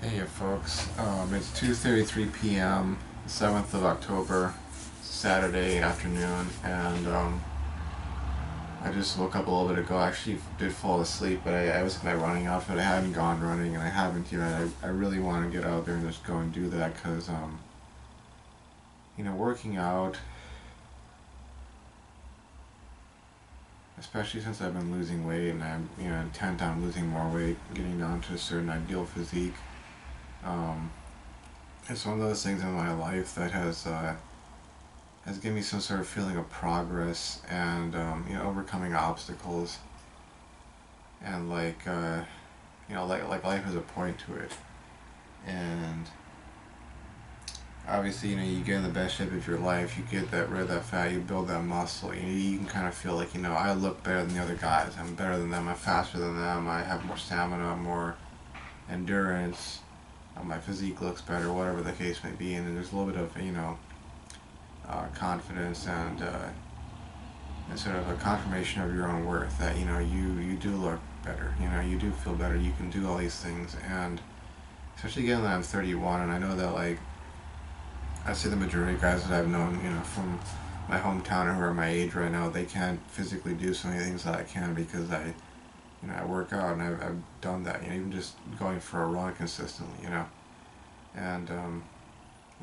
Hey folks, it's 2:33 p.m., 7th of October, Saturday afternoon, and I just woke up a little bit ago. I actually did fall asleep, but I was in my running outfit. I hadn't gone running, and I haven't yet. I really want to get out there and just go and do that because, working out, especially since I've been losing weight and I'm, intent on losing more weight, getting down to a certain ideal physique. Um, it's one of those things in my life that has given me some sort of feeling of progress and overcoming obstacles and like life has a point to it. And obviously, you get in the best shape of your life, you get that rid of that fat, you build that muscle. You can kind of feel like, I look better than the other guys. I'm better than them. I'm faster than them. I have more stamina, more endurance. My physique looks better, whatever the case may be. And then there's a little bit of confidence and sort of a confirmation of your own worth that you do look better. You do feel better. You can do all these things, and especially given that I'm 31, and I know that I say the majority of guys that I've known, from my hometown or who are my age right now, they can't physically do so many things that I can because I work out and I've done that. Even just going for a run consistently, and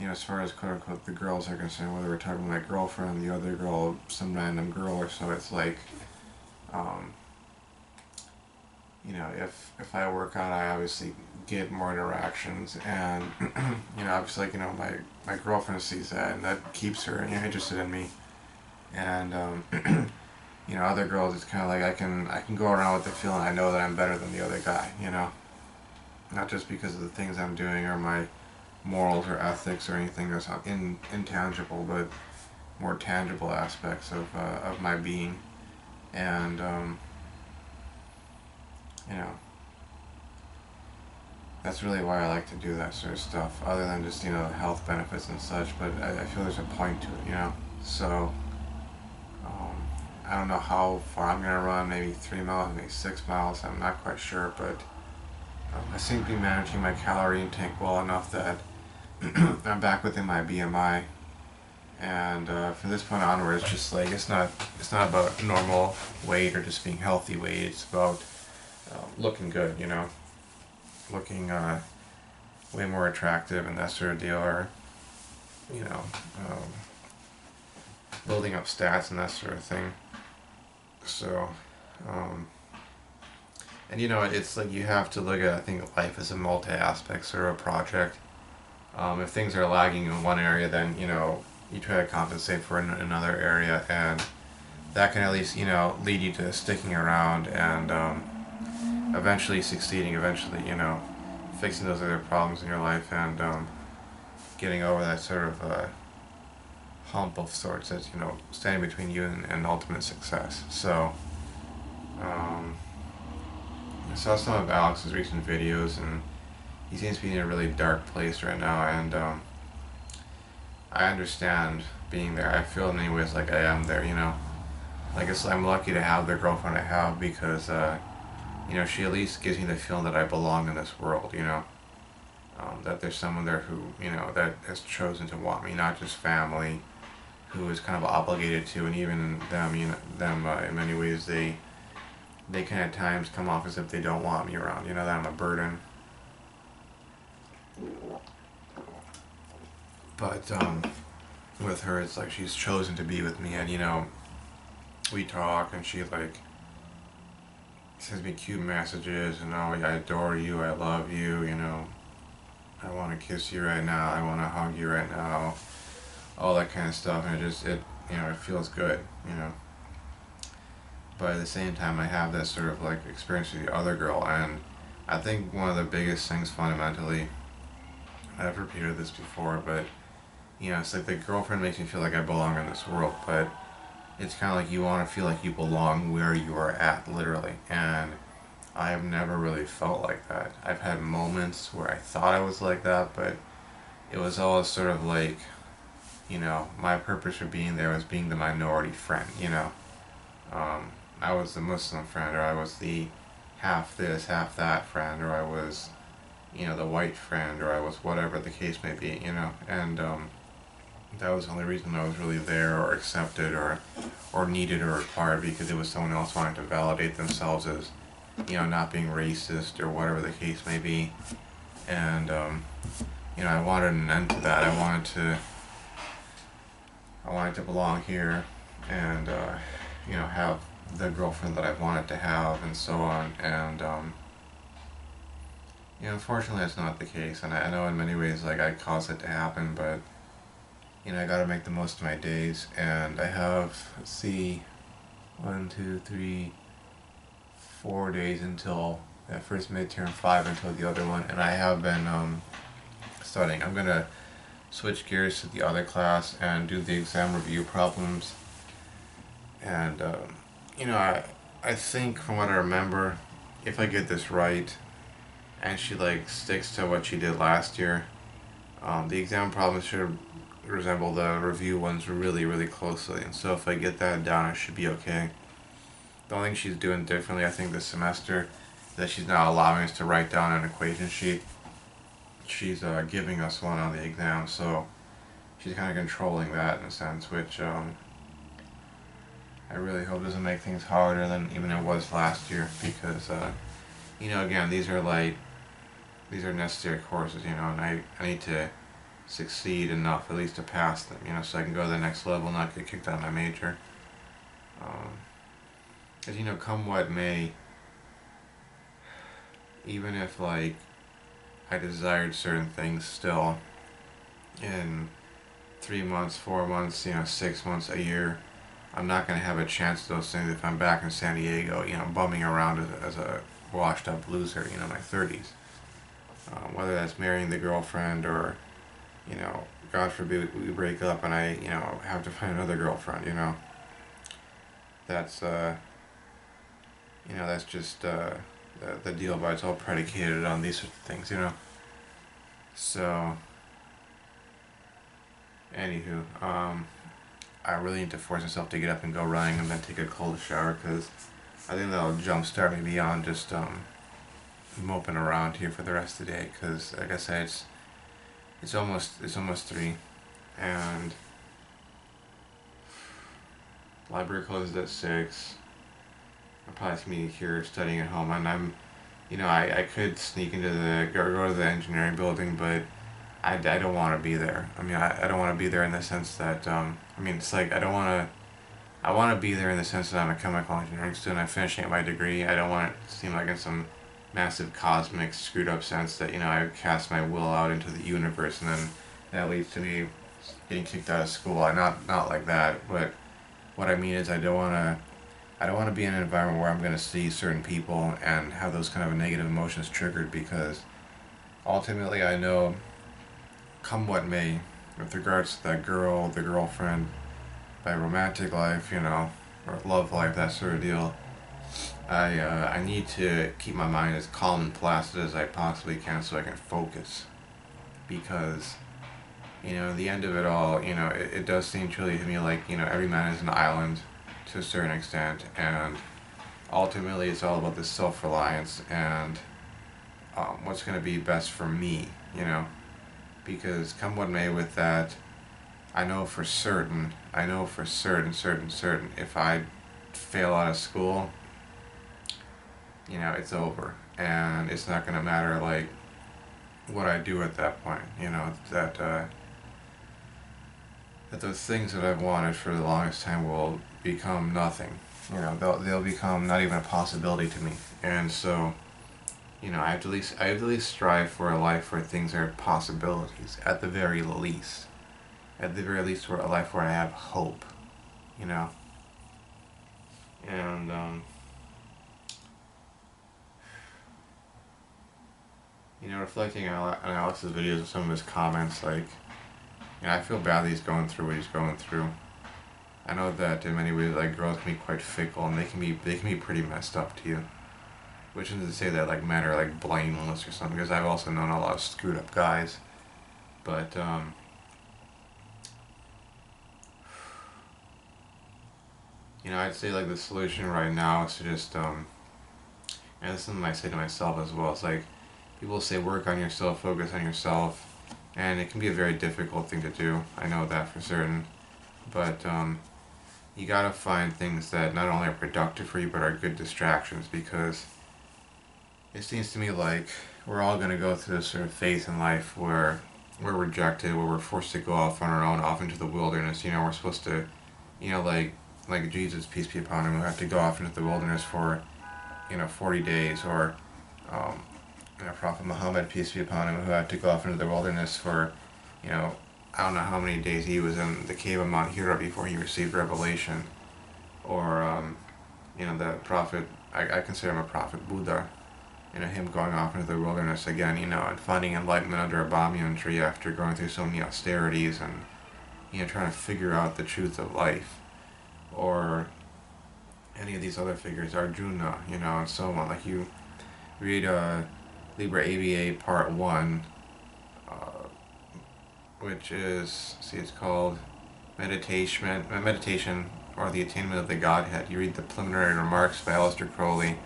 as far as quote unquote the girls are concerned, whether we're talking about my girlfriend, the other girl, some random girl or so, it's like, um, if I work out, I obviously get more interactions, and obviously, my girlfriend sees that, and that keeps her interested in me, and other girls, it's kind of like I can go around with the feeling I know that I'm better than the other guy, not just because of the things I'm doing or my morals or ethics or anything that's intangible, but more tangible aspects of my being. And, you know, that's really why I like to do that sort of stuff, other than just, health benefits and such, but I feel there's a point to it. So, um, I don't know how far I'm going to run, maybe 3 miles, maybe 6 miles, I'm not quite sure, but I seem to be managing my calorie intake well enough that I'm back within my BMI, and from this point onward, it's just like it's not about normal weight or just being healthy weight. It's about looking good, looking way more attractive and that sort of deal, or you know, um, building up stats and that sort of thing. So, um, and it's like you have to look at, I think, life as a multi-aspect sort of project. If things are lagging in one area, then you try to compensate for another area, and that can at least lead you to sticking around and eventually succeeding. Eventually, fixing those other problems in your life and getting over that sort of hump of sorts that's standing between you and ultimate success. So. I saw some of Alex's recent videos, and he seems to be in a really dark place right now, and I understand being there. I feel in many ways like I am there, Like I'm lucky to have the girlfriend I have because, she at least gives me the feeling that I belong in this world, that there's someone there who, that has chosen to want me, not just family, who is kind of obligated to, and even them, in many ways, they can at times come off as if they don't want me around, that I'm a burden. But with her, it's like she's chosen to be with me, and we talk, and she sends me cute messages, and oh, I adore you, I love you, I want to kiss you right now, I want to hug you right now, all that kind of stuff, and it feels good, But at the same time, I have that sort of experience with the other girl, and I think one of the biggest things fundamentally, I've repeated this before, but it's like the girlfriend makes me feel like I belong in this world, but it's kind of like you want to feel like you belong where you are at, literally, and I have never really felt like that. I've had moments where I thought I was like that, but it was always sort of like, my purpose for being there was being the minority friend, I was the Muslim friend, or I was the half this, half that friend, or I was, the white friend, or I was whatever the case may be, and that was the only reason I was really there or accepted or needed or required, because it was someone else wanting to validate themselves as, not being racist or whatever the case may be. And, I wanted an end to that. I wanted to belong here and, have the girlfriend that I wanted to have and so on. And, unfortunately that's not the case. And I know in many ways, like, I caused it to happen, but, I gotta make the most of my days. And I have, let's see, 4 days until that first midterm, 5 until the other one. And I have been, studying. I'm gonna switch gears to the other class and do the exam review problems. And I think from what I remember, if I get this right, and she like sticks to what she did last year, the exam problems should resemble the review ones really, really closely. And so if I get that down, I should be okay. The only thing she's doing differently, I think, this semester, is that she's now allowing us to write down an equation sheet. She's giving us one on the exam, so she's kind of controlling that in a sense, which I really hope doesn't make things harder than even it was last year, because again, these are necessary courses, and I need to succeed enough at least to pass them, so I can go to the next level, not get kicked out of my major. As come what may, even if like I desired certain things still in 3 months, 4 months, 6 months, a year, I'm not going to have a chance to those things if I'm back in San Diego, bumming around as a washed up loser, my 30s. Whether that's marrying the girlfriend or, God forbid we break up and I, have to find another girlfriend, That's, that's just the deal, but it's all predicated on these sorts of things, So, anywho, I really need to force myself to get up and go running and then take a cold shower, because I think that'll jumpstart me beyond just moping around here for the rest of the day. Because like I said, it's almost 3, and library closes at 6. I'm probably gonna be here studying at home, and I could sneak into go to the engineering building, but I don't want to be there. I mean, I don't want to be there in the sense that, it's like I want to be there in the sense that I'm a chemical engineering student. I'm finishing my degree. I don't want it to seem like in some massive cosmic screwed up sense that, I cast my will out into the universe and then that leads to me getting kicked out of school. Not like that, but what I mean is I don't want to be in an environment where I'm going to see certain people and have those kind of negative emotions triggered, because ultimately I know, come what may, with regards to that girl, the girlfriend, my romantic life, or love life, that sort of deal, I need to keep my mind as calm and placid as I possibly can so I can focus. Because, the end of it all, it does seem truly to me like, every man is an island to a certain extent, and ultimately it's all about this self-reliance and what's going to be best for me, because come what may with that, I know for certain, if I fail out of school, it's over, and it's not going to matter like what I do at that point, that those things that I've wanted for the longest time will become nothing. They'll become not even a possibility to me. And so, I have to at least strive for a life where things are possibilities, at the very least. At the very least, for a life where I have hope, And, reflecting on Alex's videos and some of his comments, like, I feel bad that he's going through what he's going through. I know that in many ways, like, girls can be quite fickle, and they can be pretty messed up to you. Which isn't to say that like men are like blameless or something, because I've also known a lot of screwed up guys. But I'd say like the solution right now is to just and this is something I say to myself as well. It's like, people say work on yourself, focus on yourself, and it can be a very difficult thing to do. I know that for certain. But you gotta find things that not only are productive for you but are good distractions, because it seems to me like we're all gonna go through this sort of phase in life where we're rejected, where we're forced to go off on our own, off into the wilderness. You know, we're supposed to, like Jesus, peace be upon him, who had to go off into the wilderness for 40 days, or um, Prophet Muhammad, peace be upon him, who had to go off into the wilderness for, you know, I don't know how many days he was in the cave of Mount Hira before he received revelation. Or, the prophet, I consider him a prophet, Buddha, him going off into the wilderness again, and finding enlightenment under a bamiyan tree after going through so many austerities and, trying to figure out the truth of life. Or any of these other figures, Arjuna, and so on. Like you read Liber ABA Part 1, uh, which is, it's called Meditation or the Attainment of the Godhead. You read the preliminary remarks by Aleister Crowley,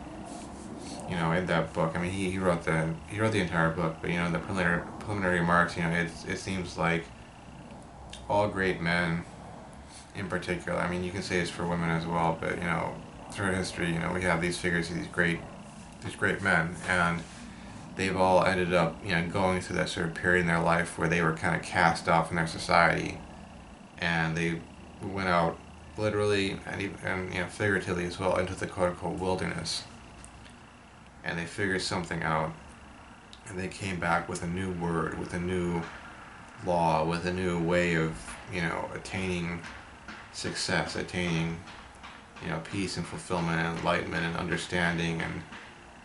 in that book. I mean, he wrote the entire book, but the preliminary remarks, it seems like all great men, in particular. I mean, you can say it's for women as well, but throughout history, we have these figures, these great men, and they've all ended up, going through that sort of period in their life where they were kind of cast off in their society, and they went out literally and figuratively as well into the quote unquote wilderness, and they figured something out, and they came back with a new word, with a new law, with a new way of attaining success, attaining peace and fulfillment and enlightenment and understanding and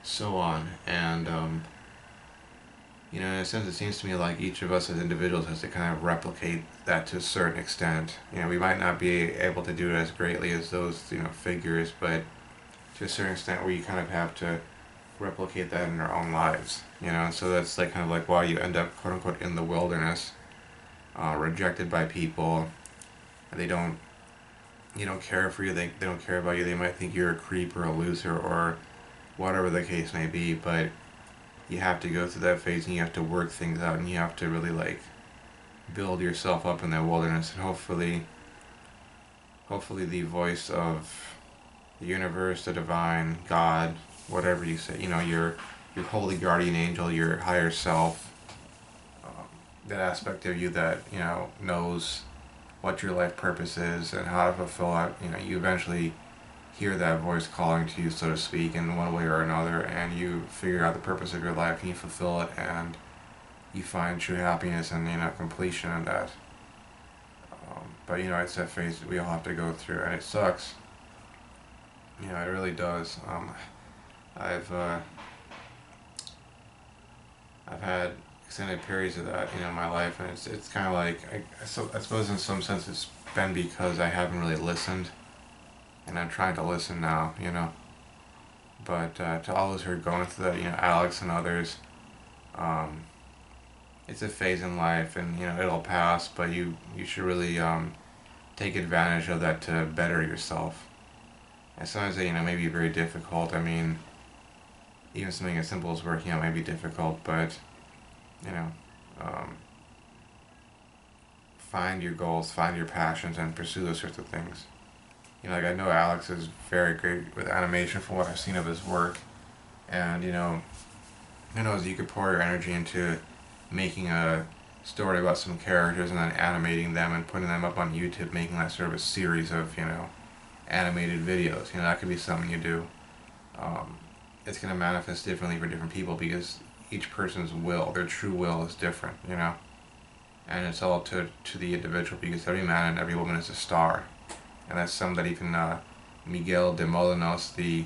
so on. And in a sense, it seems to me like each of us as individuals has to kind of replicate that to a certain extent. We might not be able to do it as greatly as those figures, but to a certain extent where you kind of have to replicate that in our own lives. And so that's like kind of like why you end up quote unquote in the wilderness, rejected by people. They don't care for you, they don't care about you, they might think you're a creep or a loser or whatever the case may be, but you have to go through that phase and you have to work things out and you have to really like build yourself up in that wilderness, and hopefully the voice of the universe, the divine, God, whatever you say, your holy guardian angel, your higher self, that aspect of you that knows what your life purpose is and how to fulfill it. You eventually hear that voice calling to you, so to speak, in one way or another, and you figure out the purpose of your life and you fulfill it, and you find true happiness and completion in that. But it's that phase that we all have to go through, and it sucks. It really does. I've had extended periods of that, in my life, and it's kind of like I suppose in some sense it's been because I haven't really listened, and I'm trying to listen now, But to all those who are going through that, Alex and others, it's a phase in life, and it'll pass, but you should really take advantage of that to better yourself. And sometimes they may be very difficult. I mean, even something as simple as working out may be difficult, but find your goals, find your passions, and pursue those sorts of things. Like I know Alex is very great with animation from what I've seen of his work, and who knows, you could pour your energy into making a story about some characters and then animating them and putting them up on YouTube, making that sort of a series of animated videos. That could be something you do. It's going to manifest differently for different people because each person's will, their true will, is different, and it's all to the individual, because every man and every woman is a star. And that's something that even Miguel de Molinos, the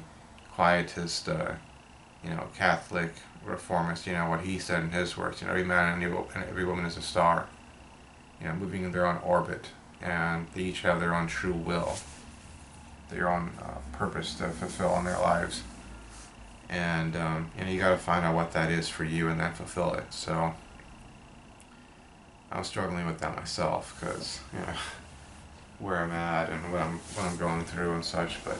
quietist, Catholic reformist, what he said in his works. Every man and every woman is a star, moving in their own orbit, and they each have their own true will, their own purpose to fulfill in their lives. And you got to find out what that is for you and then fulfill it. So I'm struggling with that myself, because where I'm at and what I'm going through and such, but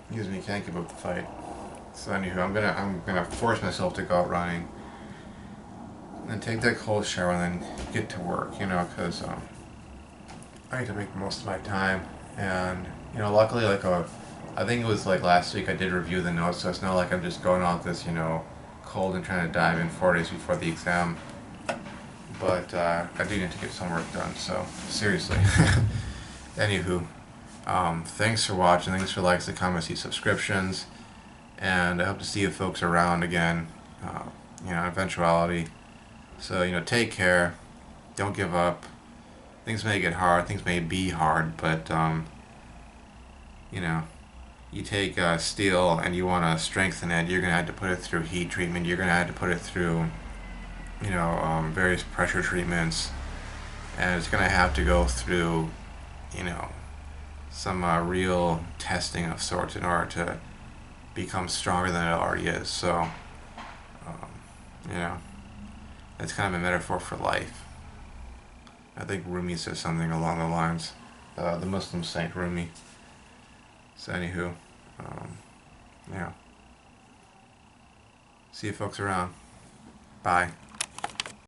excuse me, can't give up the fight. So anywho, I'm gonna force myself to go out running, and then take that cold shower, and then get to work. Because I need to make the most of my time, and luckily, I think it was like last week I did review the notes, so it's not like I'm just going off this cold and trying to dive in 4 days before the exam. But I do need to get some work done. So seriously. Anywho, thanks for watching. Thanks for likes, the comments, the subscriptions, and I hope to see you folks around again. Eventuality. So take care. Don't give up. Things may get hard. Things may be hard, but you take steel and you want to strengthen it. You're gonna have to put it through heat treatment. You're gonna have to put it through various pressure treatments, and it's gonna have to go through some real testing of sorts in order to become stronger than it already is. So um, you know that's kind of a metaphor for life. I think Rumi says something along the lines, the Muslim saint Rumi. So anywho, yeah, see you folks around. Bye.